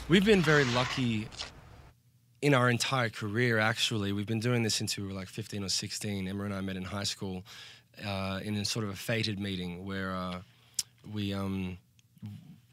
We've been very lucky in our entire career, actually. We've been doing this since we were like 15 or 16. Emma and I met in high school in a sort of a fated meeting where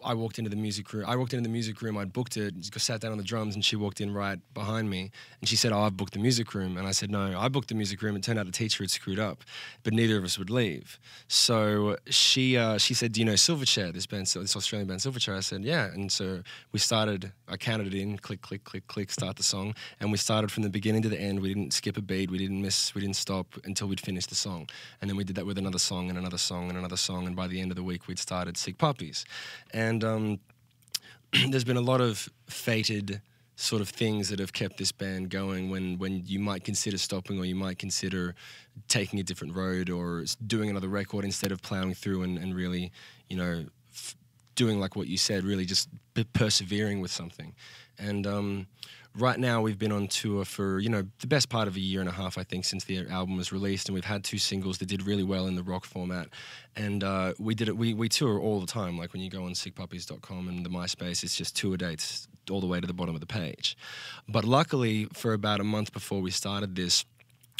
I walked into the music room. I'd booked it, sat down on the drums, and she walked in right behind me. And she said, "Oh, I've booked the music room." And I said, "No, I booked the music room." It turned out the teacher had screwed up, but neither of us would leave. So she said, "Do you know Silverchair, this Australian band Silverchair?" I said, "Yeah." And so we started, I counted it in, click, click, click, click, start the song. And we started from the beginning to the end. We didn't skip a beat, we didn't miss, we didn't stop until we'd finished the song. And then we did that with another song and another song and another song. And by the end of the week, we'd started Sick Puppies. And there's been a lot of fated sort of things that have kept this band going when you might consider stopping, or you might consider taking a different road, or doing another record instead of plowing through and really, you know, doing like what you said, really just persevering with something. And right now we've been on tour for, you know, the best part of a year and a half, I think, since the album was released, and we've had 2 singles that did really well in the rock format. And we tour all the time. Like when you go on sickpuppies.com and the MySpace, it's just tour dates all the way to the bottom of the page. But luckily, for about a month before we started this,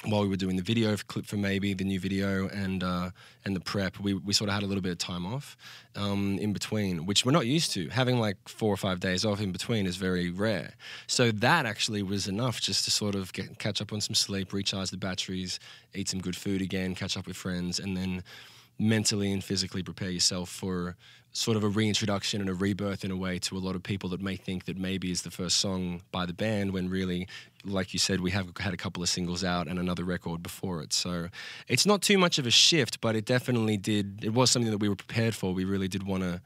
while we were doing the video clip for Maybe, the new video, and the prep, we sort of had a little bit of time off in between, which we're not used to. Having like 4 or 5 days off in between is very rare. So that actually was enough just to sort of catch up on some sleep, recharge the batteries, eat some good food again, catch up with friends, and then mentally and physically prepare yourself for sort of a reintroduction and a rebirth in a way to a lot of people that may think that Maybe is the first song by the band, when really, like you said, we have had a couple of singles out and another record before it. So it's not too much of a shift, but it definitely it was something that we were prepared for. We really did want to,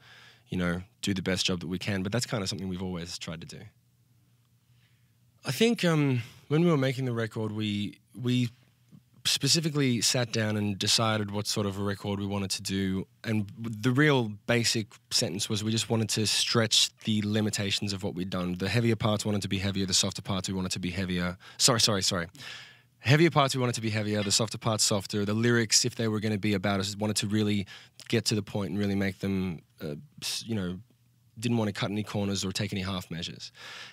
you know, do the best job that we can, but that's kind of something we've always tried to do. I think when we were making the record, we specifically sat down and decided what sort of a record we wanted to do, and the real basic sentence was we just wanted to stretch the limitations of what we'd done. The heavier parts wanted to be heavier, the softer parts we wanted to be heavier. Heavier parts we wanted to be heavier, the softer parts softer. The lyrics, if they were going to be about us, wanted to really get to the point and really make them, you know, didn't want to cut any corners or take any half measures.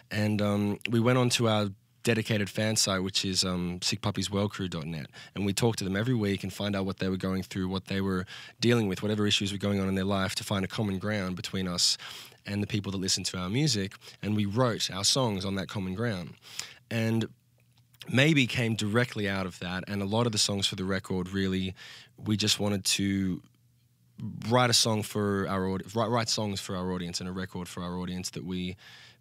And we went on to our dedicated fan site, which is sickpuppiesworldcrew.net, and we talked to them every week and find out what they were going through, what they were dealing with, whatever issues were going on in their life, to find a common ground between us and the people that listen to our music. And we wrote our songs on that common ground. And Maybe came directly out of that, and a lot of the songs for the record, really, we just wanted to write songs for our audience, and a record for our audience that we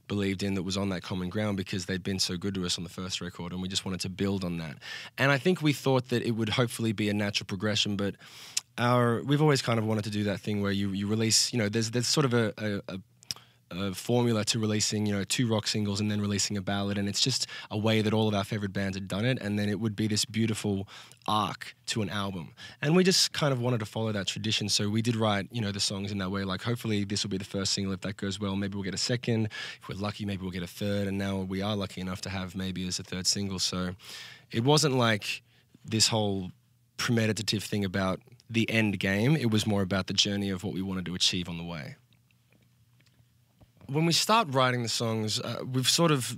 believed in, that was on that common ground, because they'd been so good to us on the first record, and we just wanted to build on that. And I think we thought that it would hopefully be a natural progression, but we've always kind of wanted to do that thing where you release, you know, there's sort of a formula to releasing, you know, 2 rock singles and then releasing a ballad, and it's just a way that all of our favorite bands had done it, and then it would be this beautiful arc to an album. And we just kind of wanted to follow that tradition, so we did write, you know, the songs in that way, like hopefully this will be the first single. If that goes well, maybe we'll get a second. If we're lucky, maybe we'll get a third, and now we are lucky enough to have Maybe as a 3rd single. So it wasn't like this whole premeditative thing about the end game. It was more about the journey of what we wanted to achieve on the way. When we start writing the songs, we've sort of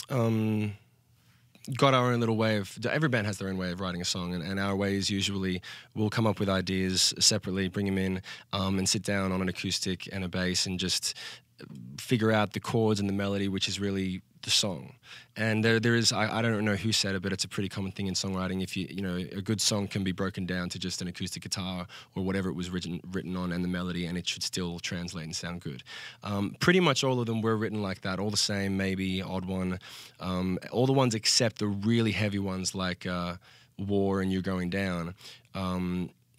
got our own little way of... Every band has their own way of writing a song, and our way is usually we'll come up with ideas separately, bring them in, and sit down on an acoustic and a bass and just figure out the chords and the melody, which is really the song. And there is, I don't know who said it, but it's a pretty common thing in songwriting. If you know, a good song can be broken down to just an acoustic guitar or whatever it was written on, and the melody, and it should still translate and sound good. Pretty much all of them were written like that, all the same, Maybe, Odd One, all the ones except the really heavy ones like War and You're Going Down.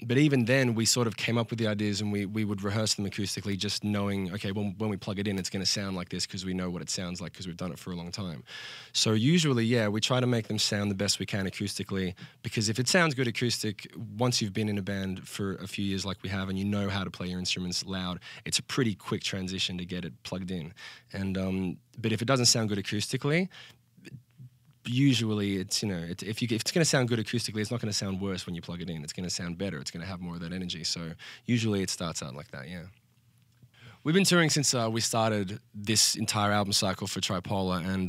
But even then, we sort of came up with the ideas, and we would rehearse them acoustically, just knowing, okay, when we plug it in, it's going to sound like this, because we know what it sounds like, because we've done it for a long time. So usually, yeah, we try to make them sound the best we can acoustically, because if it sounds good acoustic, once you've been in a band for a few years like we have, and you know how to play your instruments loud, it's a pretty quick transition to get it plugged in. And but if it doesn't sound good acoustically, usually it's, you know, if it's going to sound good acoustically, it's not going to sound worse when you plug it in. It's going to sound better. It's going to have more of that energy. So usually it starts out like that, yeah. We've been touring since we started this entire album cycle for Tripolar, and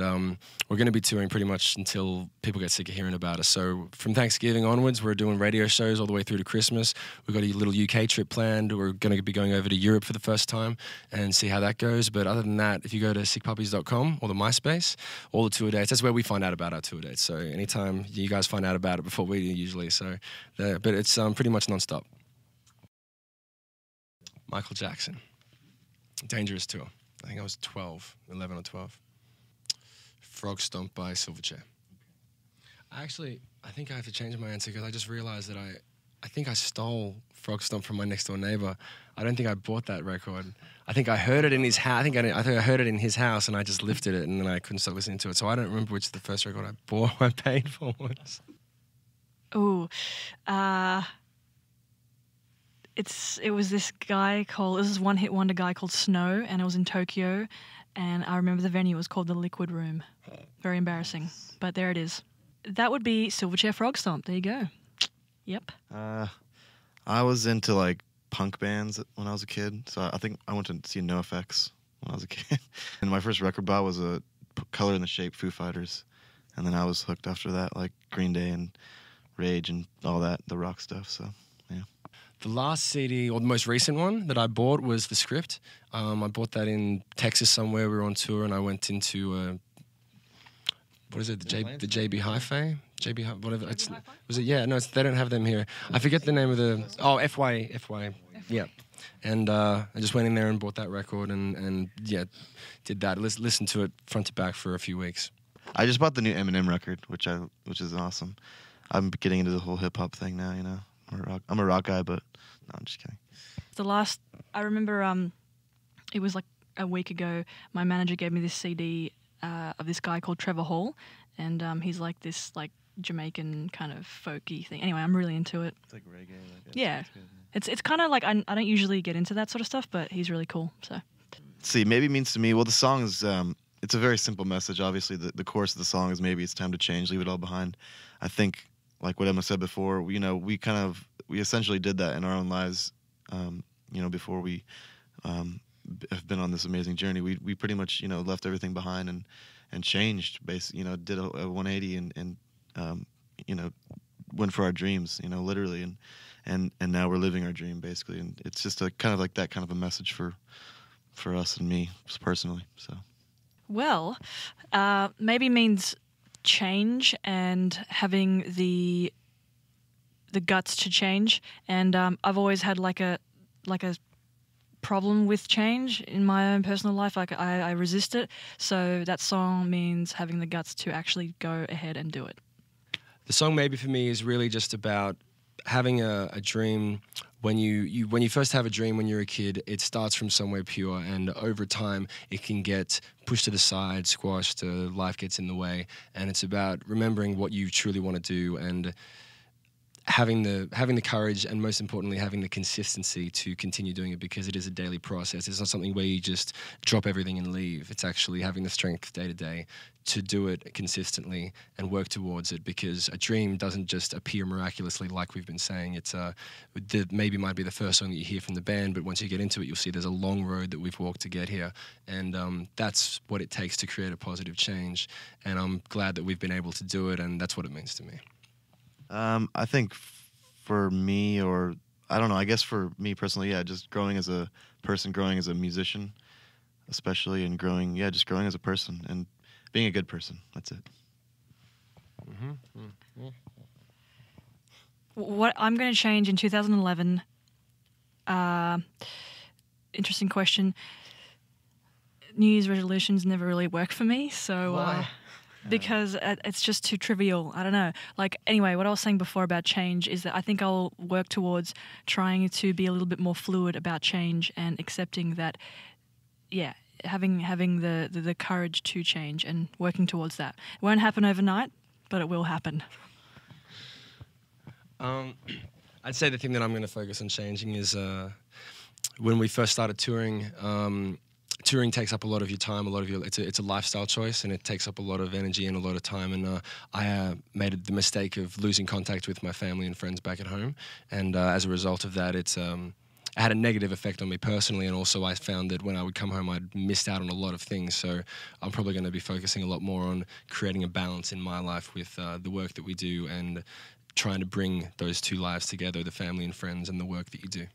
we're going to be touring pretty much until people get sick of hearing about us. So from Thanksgiving onwards, we're doing radio shows all the way through to Christmas. We've got a little UK trip planned. We're going to be going over to Europe for the first time and see how that goes. But other than that, if you go to sickpuppies.com or the MySpace, all the tour dates, that's where we find out about our tour dates. So anytime you guys find out about it before we do usually. So, but it's pretty much non-stop. Michael Jackson. Dangerous Tour. I think I was 11 or 12. Frog Stomp by Silverchair. I think I have to change my answer because I just realized that I think I stole Frog Stomp from my next door neighbor. I don't think I bought that record. I think I heard it in his house. I think I heard it in his house and I just lifted it and then I couldn't stop listening to it. So I don't remember which the first record I paid for was. Ooh. It was this guy this is one hit wonder guy called Snow, and it was in Tokyo, and I remember the venue was called the Liquid Room. Very embarrassing, but there it is. That would be Silverchair Frog Stomp. There you go. Yep. I was into like punk bands when I was a kid, so I think I went to see NoFX when I was a kid. And my first record buy was a Color in the Shape Foo Fighters, and then I was hooked after that, like Green Day and Rage and all that, the rock stuff. So yeah. The last CD, or the most recent one that I bought was The Script. I bought that in Texas somewhere. We were on tour, and I went into what is it? The JB Hi-Fi, whatever. Was it? Yeah, no, they don't have them here. I forget the name of the. Oh, FY. Yeah. And I just went in there and bought that record, and yeah, did that. Listened to it front to back for a few weeks. I just bought the new Eminem record, which is awesome. I'm getting into the whole hip hop thing now. You know. I'm a rock guy, but no, I'm just kidding. I remember it was like a week ago, my manager gave me this CD of this guy called Trevor Hall, and he's like this like Jamaican kind of folky thing. Anyway, I'm really into it. It's like reggae. Yeah. It's kind of like, I don't usually get into that sort of stuff, but he's really cool, so. See, maybe means to me, well, the song is, it's a very simple message. Obviously, the chorus of the song is maybe it's time to change, leave it all behind. I think, like what Emma said before, we essentially did that in our own lives, before we have been on this amazing journey. We pretty much, left everything behind and changed, did a 180 and went for our dreams, literally, and now we're living our dream, basically. And it's just a kind of like that kind of a message for us and me personally. So, well, maybe means change and having the guts to change, and I've always had like a problem with change in my own personal life. Like I resist it, so that song means having the guts to actually go ahead and do it. The song maybe for me is really just about having a dream. When you first have a dream when you're a kid, it starts from somewhere pure, and over time it can get pushed to the side, squashed, life gets in the way, and it's about remembering what you truly want to do and having the courage, and most importantly having the consistency to continue doing it, because it is a daily process. It's not something where you just drop everything and leave. It's actually having the strength day to day to do it consistently and work towards it, because a dream doesn't just appear miraculously like we've been saying. It's maybe might be the first song that you hear from the band, but once you get into it, you'll see there's a long road that we've walked to get here, and that's what it takes to create a positive change, and I'm glad that we've been able to do it, and that's what it means to me. I think for me, or I don't know, I guess for me personally, yeah, just growing as a person, growing as a musician, especially, and growing as a person and being a good person. That's it. What I'm going to change in 2011, interesting question. New Year's resolutions never really work for me, so... Why? Because it's just too trivial. I don't know. Like, anyway, what I was saying before about change is that I think I'll work towards trying to be a little bit more fluid about change and accepting that, yeah, having the courage to change and working towards that. It won't happen overnight, but it will happen. I'd say the thing that I'm going to focus on changing is when we first started touring, touring takes up a lot of your time, it's a lifestyle choice, and it takes up a lot of energy and a lot of time, and I made the mistake of losing contact with my family and friends back at home, and as a result of that, had a negative effect on me personally, and also I found that when I would come home, I'd missed out on a lot of things. So I'm probably going to be focusing a lot more on creating a balance in my life with the work that we do and trying to bring those two lives together, the family and friends and the work that you do.